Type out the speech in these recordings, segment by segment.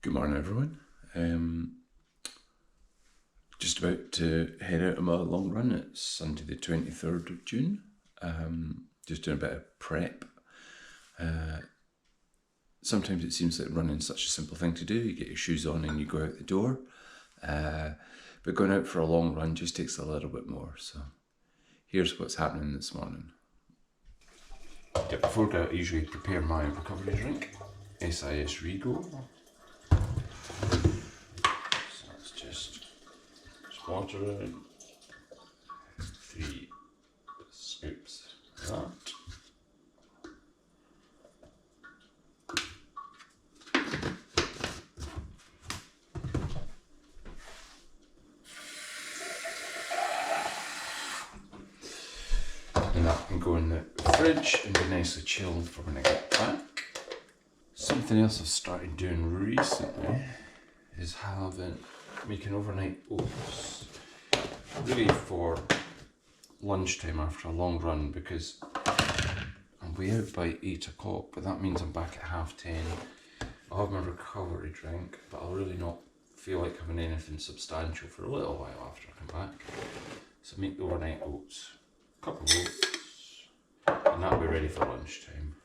Good morning, everyone. Just about to head out on my long run. It's Sunday the 23rd of June. Just doing a bit of prep. Sometimes it seems like running's such a simple thing to do. You get your shoes on and you go out the door. But going out for a long run just takes a little bit more. So here's what's happening this morning. Before that, I usually prepare my recovery drink, SIS Rego. So it's just water in, 3 scoops of that. And that can go in the fridge and be nicely chilled for when I get back. Something else I've started doing recently is making overnight oats. Really for lunchtime after a long run, because I'm way out by 8 o'clock, but that means I'm back at 10:30. I'll have my recovery drink, but I'll really not feel like having anything substantial for a little while after I come back. So make the overnight oats, a cup of oats, and that'll be ready for lunchtime.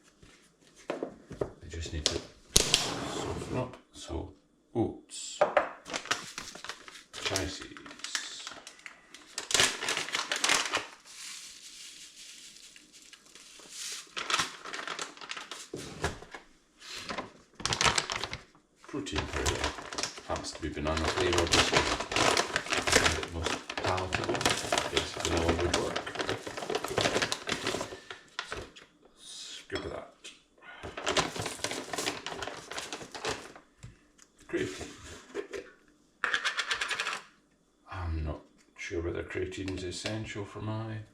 I just need to soften up. So oats, chia seeds, protein powder, happens to be banana flavoured, just find it most palatable. I guess vanilla would work. So scoop of that. Creatine. I'm not sure whether creatine is essential for my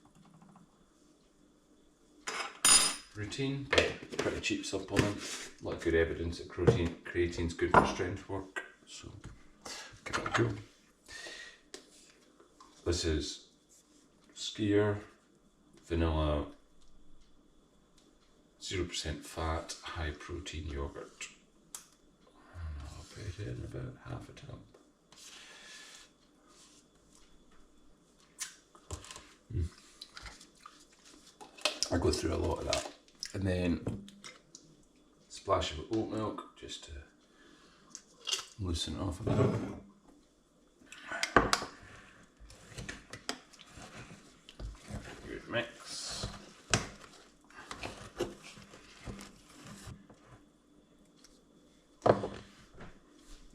routine, but pretty cheap supplement. A lot of good evidence that creatine's good for strength work, so give it a go. This is Skier vanilla 0% fat high protein yogurt. I'll put it in about half a tub. I go through a lot of that, and then splash of oat milk just to loosen it off a bit. Good mix.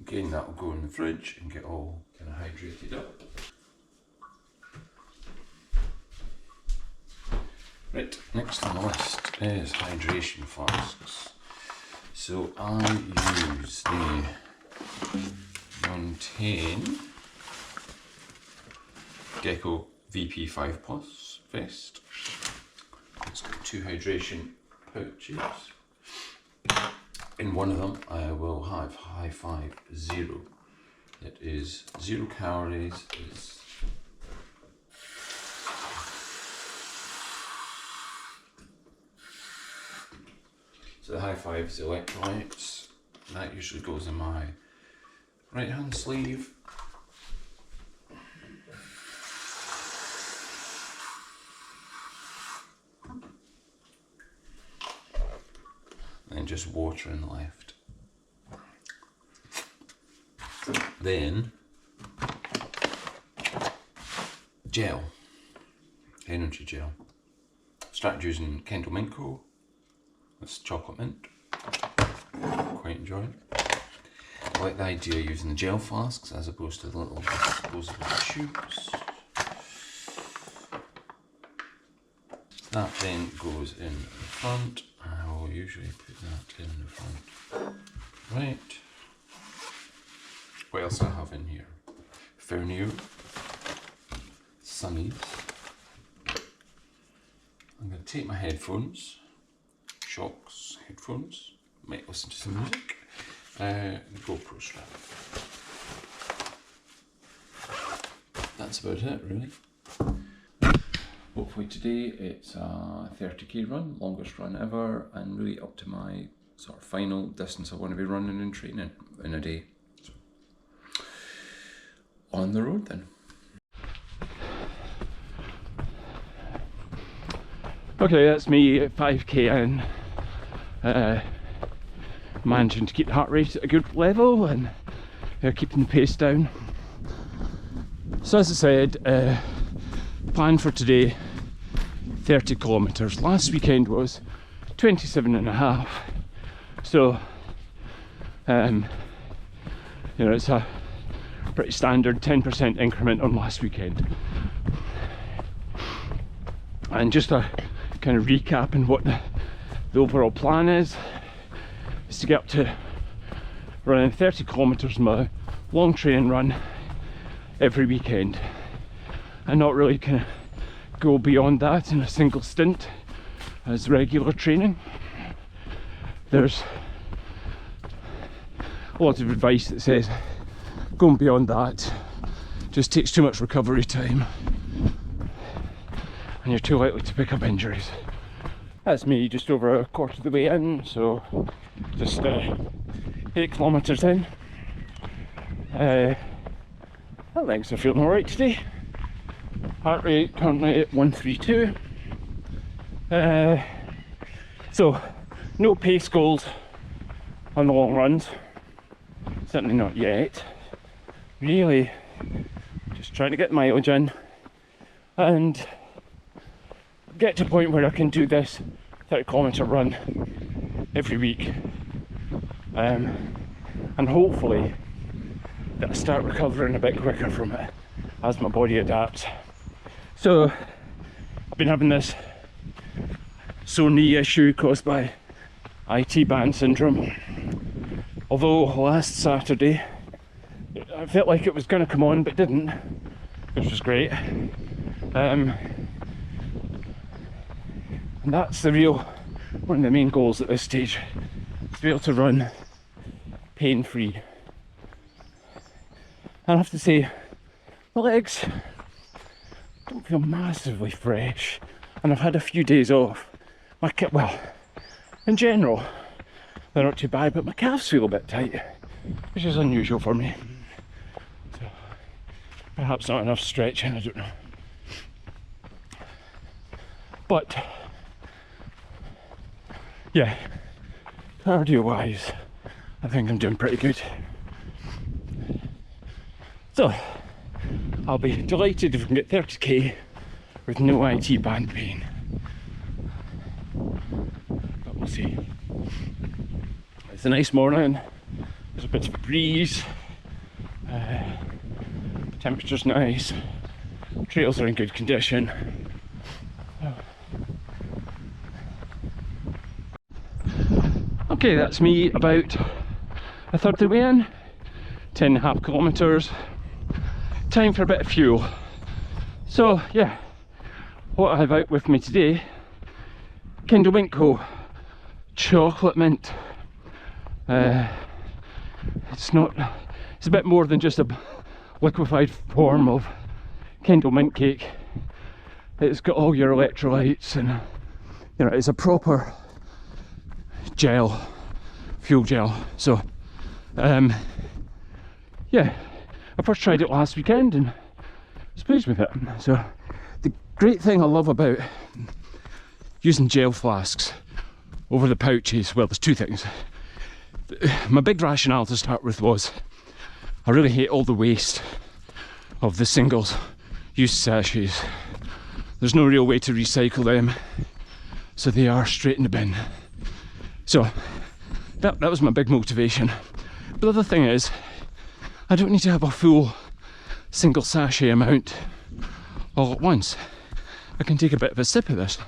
Again, that will go in the fridge and get all kind of hydrated up. Right, next on the list is hydration flasks. So I use the Montaigne Gecko VP5 Plus vest. It's got 2 hydration pouches. In one of them I will have High Five Zero. It is 0 calories, So the High Five is electrolytes. That usually goes in my right hand sleeve. And then just water in the left. Then gel, energy gel. Started using Kendall Mint Co. It's chocolate mint. Quite enjoy it. I like the idea of using the gel flasks as opposed to the little disposable tubes. That then goes in the front. I will usually put that in the front. Right. What else do I have in here? Fernier, Sunnies. I'm going to take my headphones. Shocks, headphones, might listen to some music, the GoPro strap. That's about it, really. Hopefully today it's a 30k run, longest run ever, and really up to my sort of final distance I want to be running and training. in a day. So, on the road then. Okay, that's me at 5k in, managing to keep the heart rate at a good level and keeping the pace down. So as I said, plan for today, 30 kilometres. Last weekend was 27.5, so you know, it's a pretty standard 10% increment on last weekend. And just a kind of recapping what the overall plan is to get up to running 30 kilometres my long training run every weekend, and not really kind of go beyond that in a single stint as regular training. There's a lot of advice that says going beyond that just takes too much recovery time and you're too likely to pick up injuries. That's me just over a quarter of the way in, so just 8 kilometres in. My legs are feeling alright today. Heart rate currently at 132. So no pace goals on the long runs, certainly not yet. Really just trying to get mileage in and get to a point where I can do this 30 kilometre run every week, and hopefully that I start recovering a bit quicker from it as my body adapts. So I've been having this sore knee issue caused by IT band syndrome, although last Saturday I felt like it was going to come on but didn't, which was great. And that's one of the main goals at this stage, to be able to run pain-free. I have to say, my legs don't feel massively fresh, and I've had a few days off. Well, in general, they're not too bad, but my calves feel a bit tight, which is unusual for me. So, perhaps not enough stretching, I don't know. But yeah, cardio wise, I think I'm doing pretty good. So I'll be delighted if we can get 30k with no IT band pain, but we'll see. It's a nice morning, there's a bit of a breeze, the temperature's nice, trails are in good condition. Okay, that's me about a third of the way in, 10.5 kilometres. Time for a bit of fuel. So yeah, what I have out with me today, Kindle Mint Co. chocolate mint. It's a bit more than just a liquefied form of Kindle Mint cake. It's got all your electrolytes and you know, it's a proper gel, fuel gel. So yeah, I first tried it last weekend and was pleased with it. So the great thing I love about using gel flasks over the pouches, well, there's two things. My big rationale to start with was I really hate all the waste of the singles use sachets. There's no real way to recycle them, so they are straight in the bin. So that was my big motivation. But the other thing is, I don't need to have a full single sachet amount all at once. I can take a bit of a sip of this.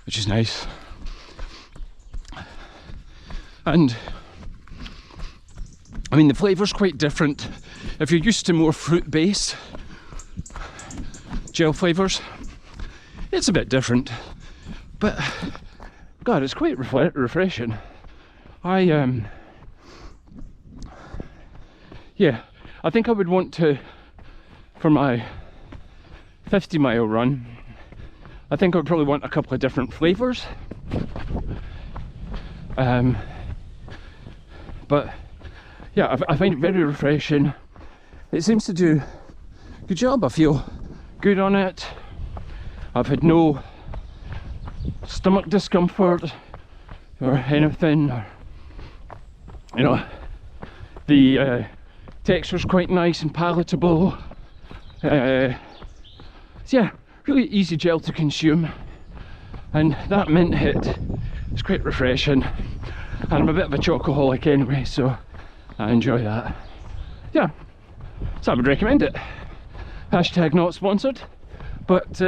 Which is nice. And I mean, the flavour's quite different. If you're used to more fruit-based gel flavours, it's a bit different. But God, it's quite refreshing. Yeah, I think I would want to, for my 50-mile run, I think I would probably want a couple of different flavours. But yeah, I find it very refreshing. It seems to do a good job. I feel good on it. I've had no stomach discomfort or anything, or, you know, the texture's quite nice and palatable. So yeah, really easy gel to consume, and that mint hit is quite refreshing. And I'm a bit of a chocoholic anyway, so I enjoy that. Yeah, so I would recommend it. Hashtag not sponsored, but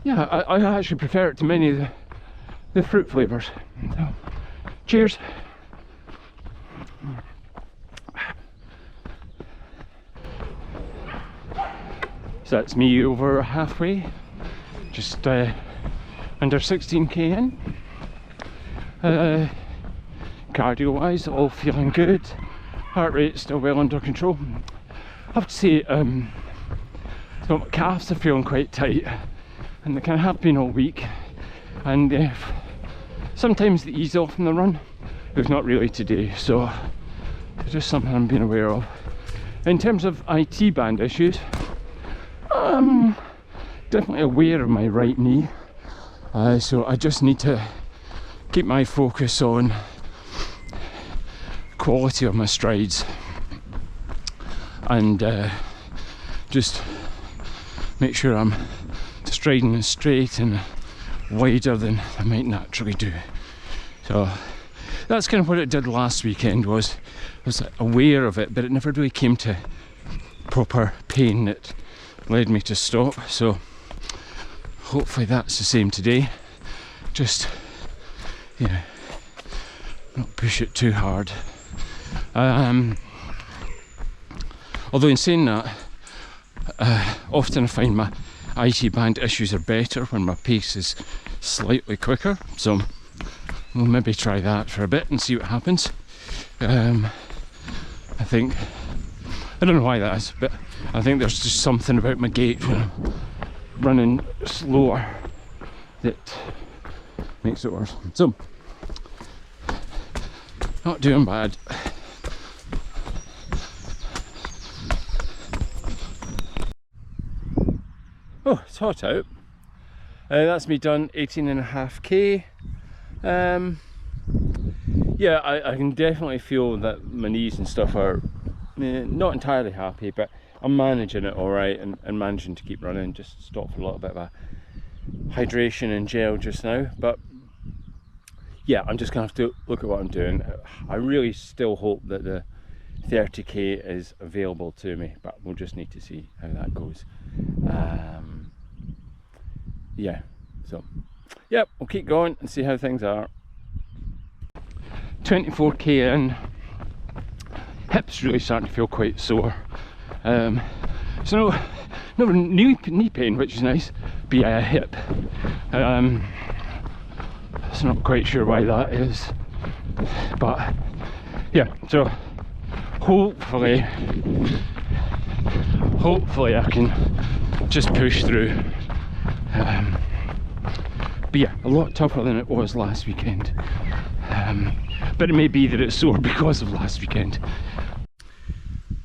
yeah, I actually prefer it to many of the fruit flavours. So, cheers. So that's me over halfway, just under 16k in. Cardio wise, all feeling good. Heart rate still well under control. I have to say, so my calves are feeling quite tight, and they kind of have been all week. And sometimes they ease off in the run, but not really today. So it's just something I'm being aware of. In terms of IT band issues, definitely aware of my right knee. So I just need to keep my focus on quality of my strides, and just make sure I'm striding as straight and wider than I might naturally do. So that's kind of what it did last weekend. I was aware of it, but it never really came to proper pain that led me to stop. So hopefully that's the same today. Just, you know, not push it too hard. Although in saying that, often I find my IT band issues are better when my pace is slightly quicker. So we'll maybe try that for a bit and see what happens. I think, I don't know why that is, but I think there's just something about my gait when I'm running slower that makes it worse. So, not doing bad. Oh, it's hot out. That's me done 18.5k. Yeah, I can definitely feel that my knees and stuff are not entirely happy, but I'm managing it alright, and managing to keep running. Just stop for a little bit of a hydration and gel just now. But yeah, I'm just gonna have to look at what I'm doing. I really still hope that the 30k is available to me, but we'll just need to see how that goes. Yeah, so yep, we'll keep going and see how things are. 24k in, hips really starting to feel quite sore. So no knee pain, which is nice, but yeah, a hip. So not quite sure why that is, but yeah, so hopefully I can just push through. But yeah, a lot tougher than it was last weekend. But it may be that it's sore because of last weekend.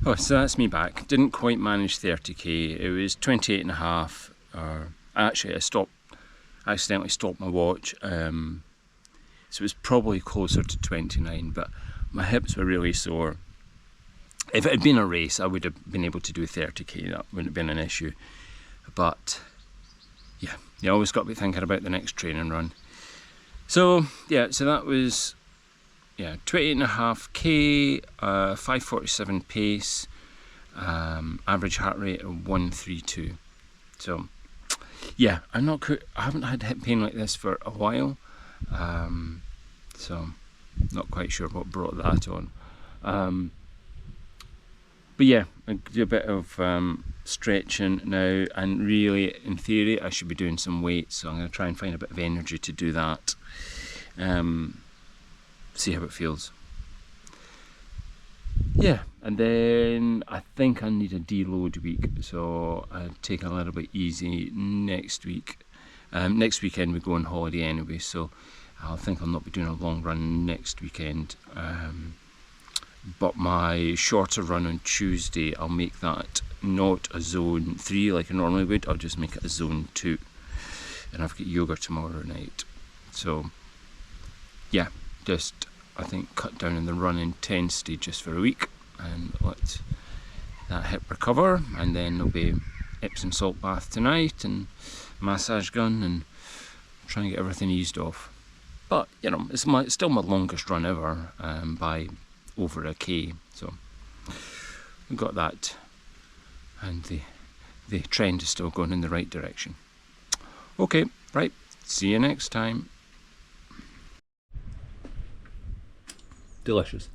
Oh, so that's me back. Didn't quite manage 30k. It was 28.5. Actually, I accidentally stopped my watch. So it was probably closer to 29, but my hips were really sore. If it had been a race, I would have been able to do 30k. That wouldn't have been an issue. But yeah, you always got to be thinking about the next training run. So yeah, so that was 28.5k, 5:47 pace, average heart rate of 132. So yeah, I haven't had hip pain like this for a while. So not quite sure what brought that on. But yeah, I do a bit of stretching now, and really, in theory, I should be doing some weights, so I'm going to try and find a bit of energy to do that. See how it feels. Yeah, and then I think I need a deload week, so I'll take a little bit easy next week. Next weekend we go on holiday anyway, so I think I'll not be doing a long run next weekend, but my shorter run on Tuesday, I'll make that not a zone 3 like I normally would, I'll just make it a zone 2, and I've got yoga tomorrow night. So yeah, just I think cut down on the run intensity just for a week and let that hip recover, and then there'll be Epsom salt bath tonight and massage gun, and try and get everything eased off. But you know, it's still my longest run ever, by over a K, so we've got that, and the trend is still going in the right direction. Okay, right, see you next time. Delicious.